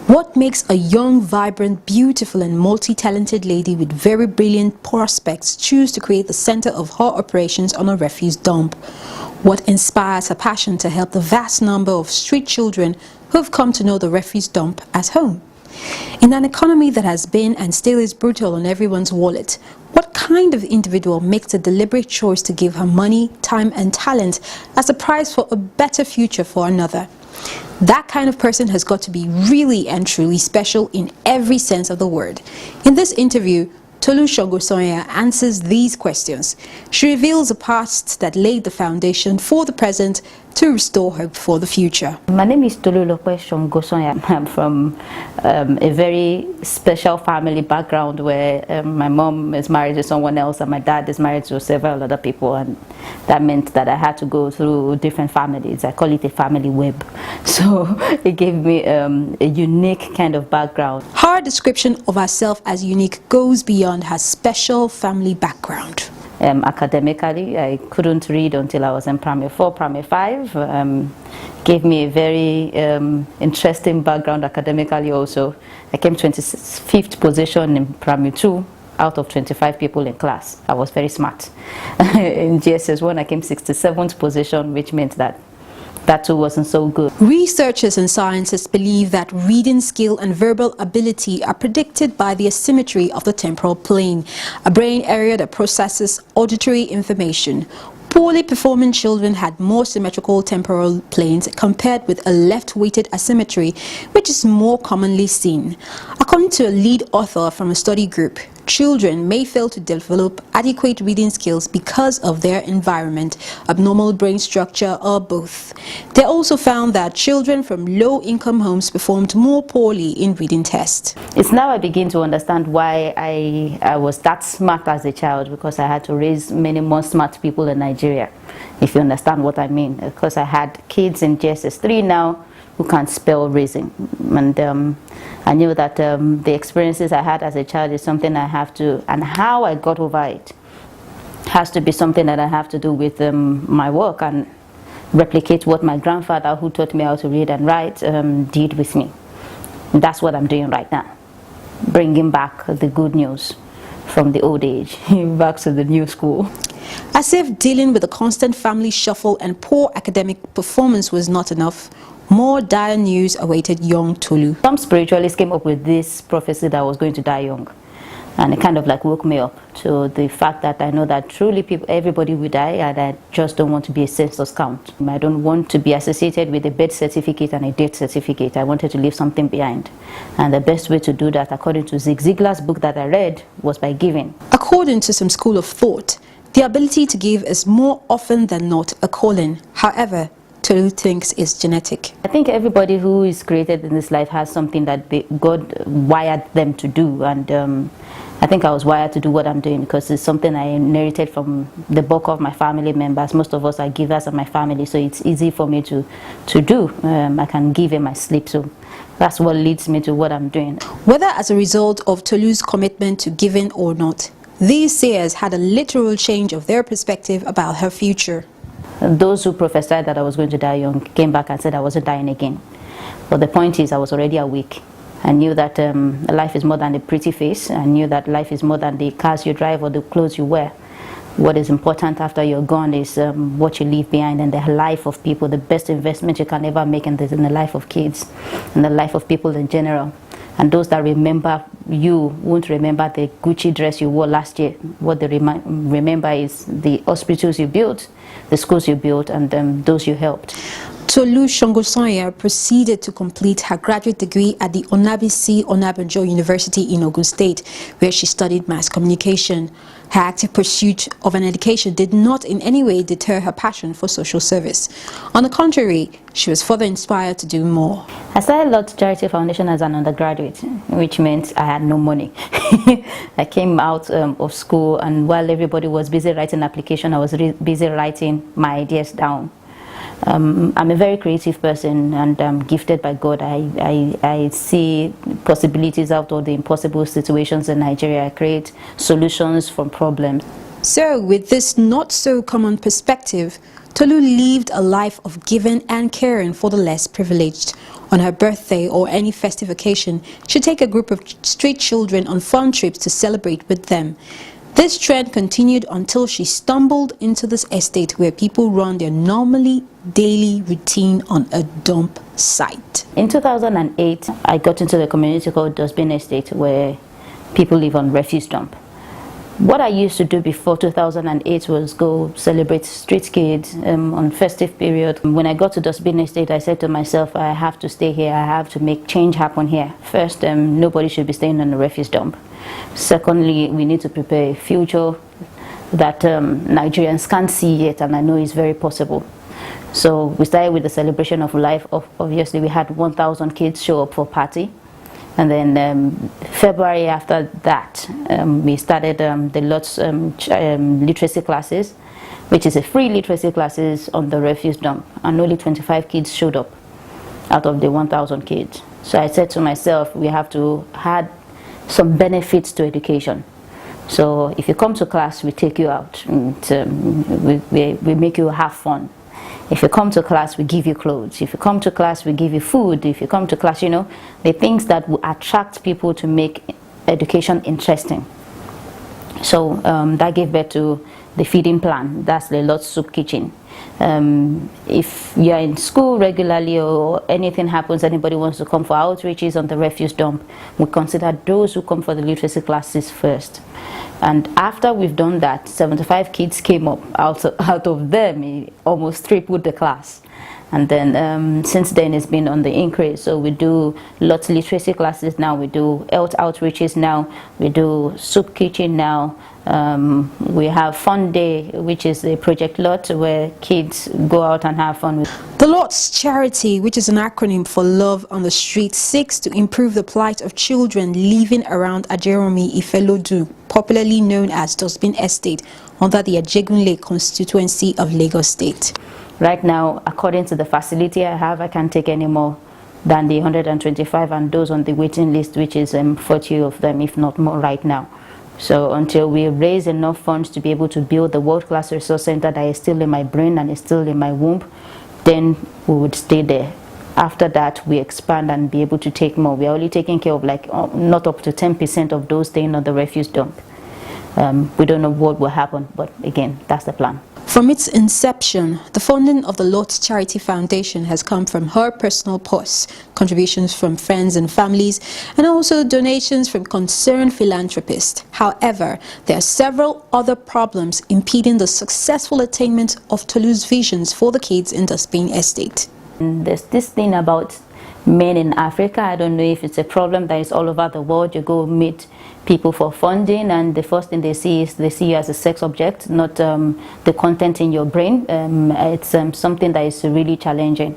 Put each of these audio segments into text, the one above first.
What makes a young, vibrant, beautiful and multi-talented lady with very brilliant prospects choose to create the center of her operations on a refuse dump? What inspires her passion to help the vast number of street children who have come to know the refuse dump as home? In an economy that has been and still is brutal on everyone's wallet, what kind of individual makes a deliberate choice to give her money, time and talent as a price for a better future for another? That kind of person has got to be really and truly special in every sense of the word. In this interview, Tolu answers these questions. She reveals a past that laid the foundation for the present to restore hope for the future. My name is Tolu. I'm from a very special family background where my mom is married to someone else and my dad is married to several other people, and that meant that I had to go through different families. I call it a family web. So it gave me a unique kind of background. Her description of herself as unique goes beyond her special family background. Academically, I couldn't read until I was in primary 4, primary 5. Gave me a very interesting background academically also. I came 25th position in primary 2 out of 25 people in class. I was very smart. In GSS1, I came 67th position, which meant that too wasn't so good. Researchers and scientists believe that reading skill and verbal ability are predicted by the asymmetry of the temporal plane, a brain area that processes auditory information. Poorly performing children had more symmetrical temporal planes compared with a left-weighted asymmetry, which is more commonly seen. According to a lead author from a study group, children may fail to develop adequate reading skills because of their environment, abnormal brain structure, or both. They also found that children from low-income homes performed more poorly in reading tests. It's now I begin to understand why I was that smart as a child, because I had to raise many more smart people in Nigeria, if you understand what I mean. Because I had kids in GSS3 now who can't spell raising, and I knew that the experiences I had as a child is something I have to, and how I got over it has to be something that I have to do with my work and replicate what my grandfather, who taught me how to read and write, did with me. And that's what I'm doing right now, bringing back the good news from the old age back to the new school. As if dealing with a constant family shuffle and poor academic performance was not enough, more dire news awaited young Tolu. Some spiritualists came up with this prophecy that I was going to die young, and it kind of like woke me up to the fact that I know that truly everybody will die, and I just don't want to be a census count. I don't want to be associated with a birth certificate and a death certificate. I wanted to leave something behind, and the best way to do that, according to Zig Ziglar's book that I read, was by giving. According to some school of thought, the ability to give is more often than not a calling. However, Tolu thinks is genetic. I think everybody who is created in this life has something that God wired them to do, and I think I was wired to do what I'm doing because it's something I inherited from the bulk of my family members. Most of us are givers in my family, so it's easy for me to do. I can give in my sleep, so that's what leads me to what I'm doing. Whether as a result of Tolu's commitment to giving or not, these seers had a literal change of their perspective about her future. Those who prophesied that I was going to die young came back and said I wasn't dying again. But the point is, I was already awake. I knew that life is more than a pretty face. I knew that life is more than the cars you drive or the clothes you wear. What is important after you're gone is what you leave behind, and the life of people. The best investment you can ever make in the life of kids and the life of people in general. And those that remember you won't remember the Gucci dress you wore last year. What they remember is the hospitals you built, the schools you built, and those you helped. Tolu proceeded to complete her graduate degree at the Onabisi Onabanjo University in Ogun State, where she studied mass communication. Her active pursuit of an education did not in any way deter her passion for social service. On the contrary, she was further inspired to do more. I started Lord's Charity Foundation as an undergraduate, which meant I had no money. I came out of school, and while everybody was busy writing application, I was busy writing my ideas down. I'm a very creative person, and I'm gifted by God. I see possibilities out of the impossible situations in Nigeria. I create solutions from problems. So, with this not so common perspective, Tolu lived a life of giving and caring for the less privileged. On her birthday or any festive occasion, she'd take a group of street children on fun trips to celebrate with them. This trend continued until she stumbled into this estate where people run their normally daily routine on a dump site. In 2008, I got into the community called Dustbin Estate, where people live on refuse dump. What I used to do before 2008 was go celebrate street kids on festive period. When I got to Dustbin Estate, I said to myself, I have to stay here. I have to make change happen here. First, nobody should be staying on the refuse dump. Secondly, we need to prepare a future that Nigerians can't see yet, and I know it's very possible. So we started with the celebration of life. Obviously, we had 1,000 kids show up for party. And then February after that, we started the LOTS literacy classes, which is a free literacy classes on the refuse dump. And only 25 kids showed up out of the 1,000 kids. So I said to myself, we have to add some benefits to education. So if you come to class, we take you out. And, we make you have fun. If you come to class, we give you clothes. If you come to class, we give you food. If you come to class, you know, the things that will attract people to make education interesting. So that gave birth to the feeding plan. That's the LOTS soup kitchen. If you're in school regularly or anything happens, anybody wants to come for outreaches on the refuse dump, we consider those who come for the literacy classes first. And after we've done that, 75 kids came up. Out of them, almost tripled the class. And then since then, it's been on the increase. So we do lots of literacy classes now. We do health outreaches now. We do soup kitchen now. We have Fun Day, which is a project lot where kids go out and have fun with. The LOTS charity, which is an acronym for Love on the Street, seeks to improve the plight of children living around Ajeromi Ifelodu, popularly known as Dustbin Estate, under the Ajegunle constituency of Lagos State. Right now, according to the facility I have, I can't take any more than the 125 and those on the waiting list, which is 40 of them, if not more right now. So until we raise enough funds to be able to build the world-class resource center that is still in my brain and is still in my womb, then we would stay there. After that, we expand and be able to take more. We are only taking care of like not up to 10% of those staying on the refuse dump. We don't know what will happen, but again, that's the plan. From its inception, the funding of the LOTS Charity Foundation has come from her personal purse, contributions from friends and families, and also donations from concerned philanthropists. However, there are several other problems impeding the successful attainment of Tolu's visions for the kids in Dustbin Estate. There's this thing about men in Africa. I don't know if it's a problem that is all over the world. You go meet people for funding, and the first thing they see is they see you as a sex object, not the content in your brain. It's something that is really challenging.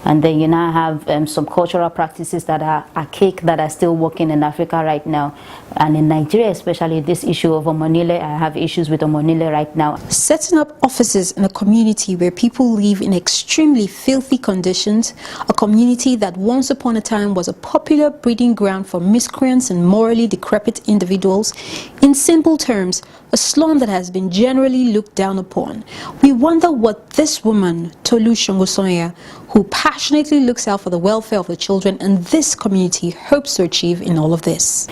And then you now have some cultural practices that are archaic, that are still working in Africa right now. And in Nigeria especially, this issue of omonile, I have issues with omonile right now. Setting up offices in a community where people live in extremely filthy conditions, a community that once upon a time was a popular breeding ground for miscreants and morally decrepit individuals, in simple terms, a slum that has been generally looked down upon. We wonder what this woman, Tolu Shongosonya, who passionately looks out for the welfare of the children in this community, hopes to achieve in all of this.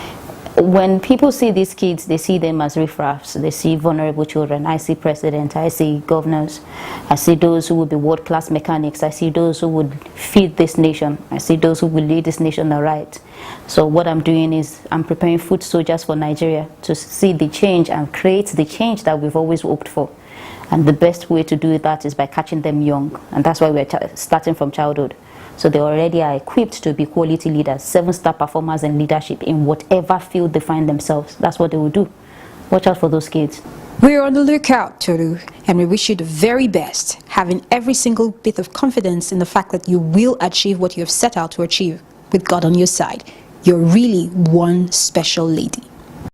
When people see these kids, they see them as riffraffs. They see vulnerable children. I see presidents, I see governors, I see those who would be world-class mechanics, I see those who would feed this nation, I see those who will lead this nation aright. So what I'm doing is I'm preparing food soldiers for Nigeria to see the change and create the change that we've always hoped for. And the best way to do that is by catching them young. And that's why we're starting from childhood. So they already are equipped to be quality leaders, 7-star performers in leadership in whatever field they find themselves. That's what they will do. Watch out for those kids. We're on the lookout, Tolu, and we wish you the very best, having every single bit of confidence in the fact that you will achieve what you have set out to achieve with God on your side. You're really one special lady.